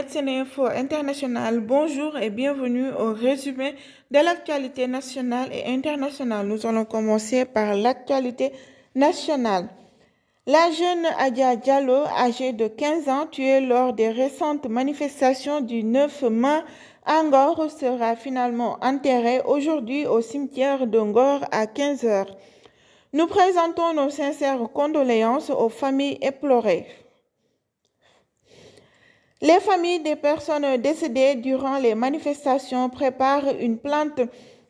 Net Sénéinfo International, bonjour et bienvenue au résumé de l'actualité nationale et internationale. Nous allons commencer par l'actualité nationale. La jeune Adia Diallo, âgée de 15 ans, tuée lors des récentes manifestations du 9 mai à Ngor, sera finalement enterrée aujourd'hui au cimetière de Ngor à 15 heures. Nous présentons nos sincères condoléances aux familles éplorées. Les familles des personnes décédées durant les manifestations préparent une plainte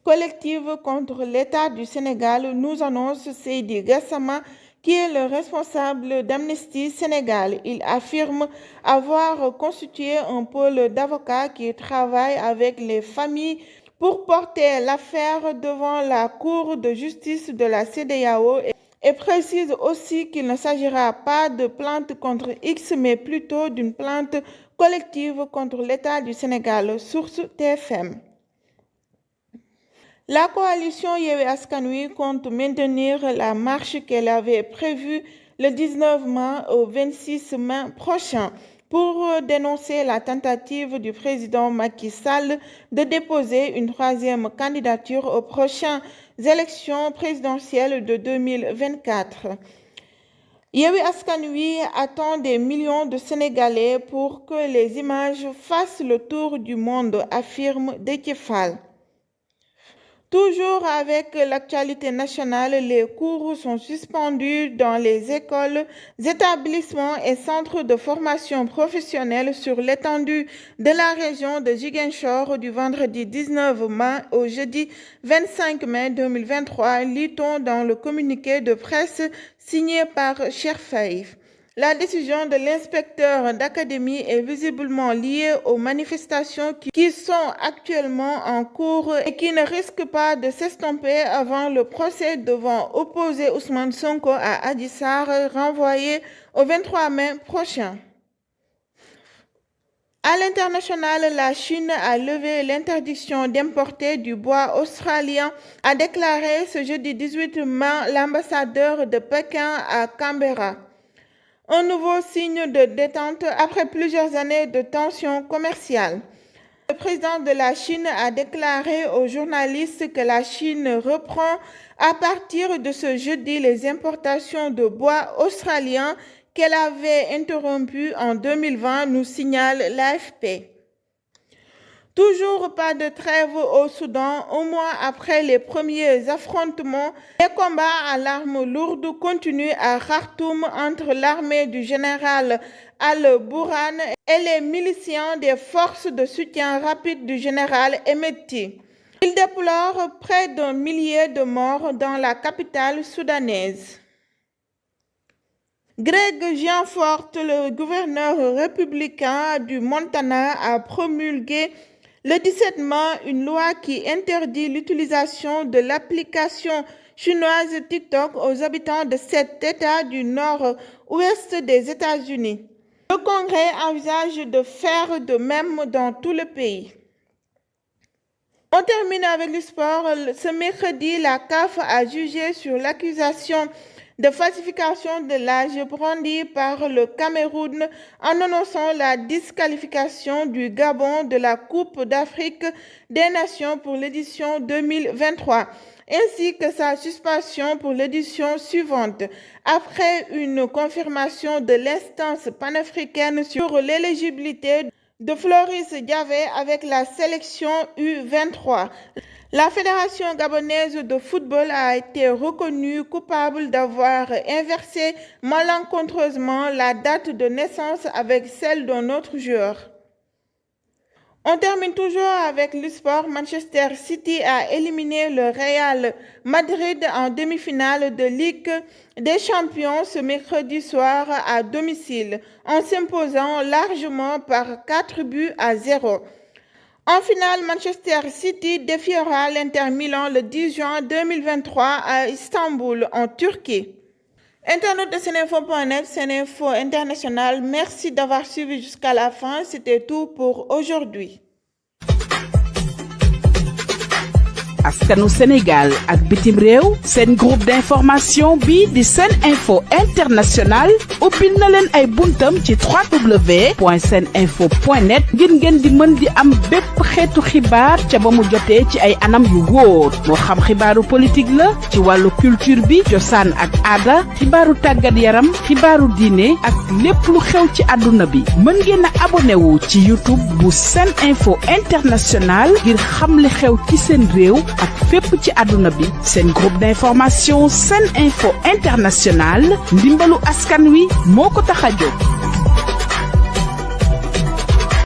collective contre l'État du Sénégal, nous annonce Seydi Gassama, qui est le responsable d'Amnesty Sénégal. Il affirme avoir constitué un pôle d'avocats qui travaille avec les familles pour porter l'affaire devant la Cour de justice de la CEDEAO et précise aussi qu'il ne s'agira pas de plainte contre X, mais plutôt d'une plainte collective contre l'État du Sénégal, source TFM. La coalition Yewwi Askan Wi compte maintenir la marche qu'elle avait prévue le 19 mai au 26 mai prochain pour dénoncer la tentative du président Macky Sall de déposer une troisième candidature aux prochaines élections présidentielles de 2024. Yewwi Askan Wi attend des millions de Sénégalais pour que les images fassent le tour du monde, affirme Déthié Fall. Toujours avec l'actualité nationale, les cours sont suspendus dans les écoles, établissements et centres de formation professionnelle sur l'étendue de la région de Ziguinchor du vendredi 19 mai au jeudi 25 mai 2023, lit-on dans le communiqué de presse signé par Cherfaï. La décision de l'inspecteur d'académie est visiblement liée aux manifestations qui sont actuellement en cours et qui ne risquent pas de s'estomper avant le procès devant opposer Ousmane Sonko à Adji Sarr, renvoyé au 23 mai prochain. À l'international, la Chine a levé l'interdiction d'importer du bois australien, a déclaré ce jeudi 18 mai l'ambassadeur de Pékin à Canberra. Un nouveau signe de détente après plusieurs années de tensions commerciales. Le président de la Chine a déclaré aux journalistes que la Chine reprend à partir de ce jeudi les importations de bois australien qu'elle avait interrompues en 2020, nous signale l'AFP. Toujours pas de trêve au Soudan, un mois après les premiers affrontements. Les combats à l'arme lourde continuent à Khartoum entre l'armée du général Al-Bourhan et les miliciens des forces de soutien rapide du général Hemedti. Il déplore près d'1 millier de morts dans la capitale soudanaise. Greg Gianforte, le gouverneur républicain du Montana, a promulgué le 17 mai une loi qui interdit l'utilisation de l'application chinoise TikTok aux habitants de cet État du nord-ouest des États-Unis. Le Congrès envisage de faire de même dans tout le pays. On termine avec le sport. Ce mercredi, la CAF a jugé sur l'accusation de falsification de l'âge brandie par le Cameroun en annonçant la disqualification du Gabon de la Coupe d'Afrique des Nations pour l'édition 2023, ainsi que sa suspension pour l'édition suivante, après une confirmation de l'instance panafricaine sur l'éligibilité de Floris Diavé avec la sélection U23. La Fédération gabonaise de football a été reconnue coupable d'avoir inversé malencontreusement la date de naissance avec celle d'un autre joueur. On termine toujours avec le sport. Manchester City a éliminé le Real Madrid en demi-finale de Ligue des Champions ce mercredi soir à domicile, en s'imposant largement par 4-0. En finale, Manchester City défiera l'Inter Milan le 10 juin 2023 à Istanbul, en Turquie. Internaute de Sénéinfo.net, Sénéinfo International, merci d'avoir suivi jusqu'à la fin. C'était tout pour aujourd'hui. askanu Sénégal ak bitim réew seen groupe d'information bi di Sen Info International ubbil na leen ay buntam ci www.seninfo.net ngir ngeen di mën di am bépp xeetu xibaar ca ba mu jotee ci ay anam yu wóor moo xam xibaaru politique la ci wàllu culture bi cosaan ak aada xibaaru tàggat yaram xibaaru diine ak lépp lu xew ci àdduna bi mën ngeen a abonné wu ci YouTube bu Sen Info International ngir xam li xew ci seen réew ak fépp ci àdduna bi seen groupe d'information Sen Info International ndimbalu askan wi moo ko tax a jóg.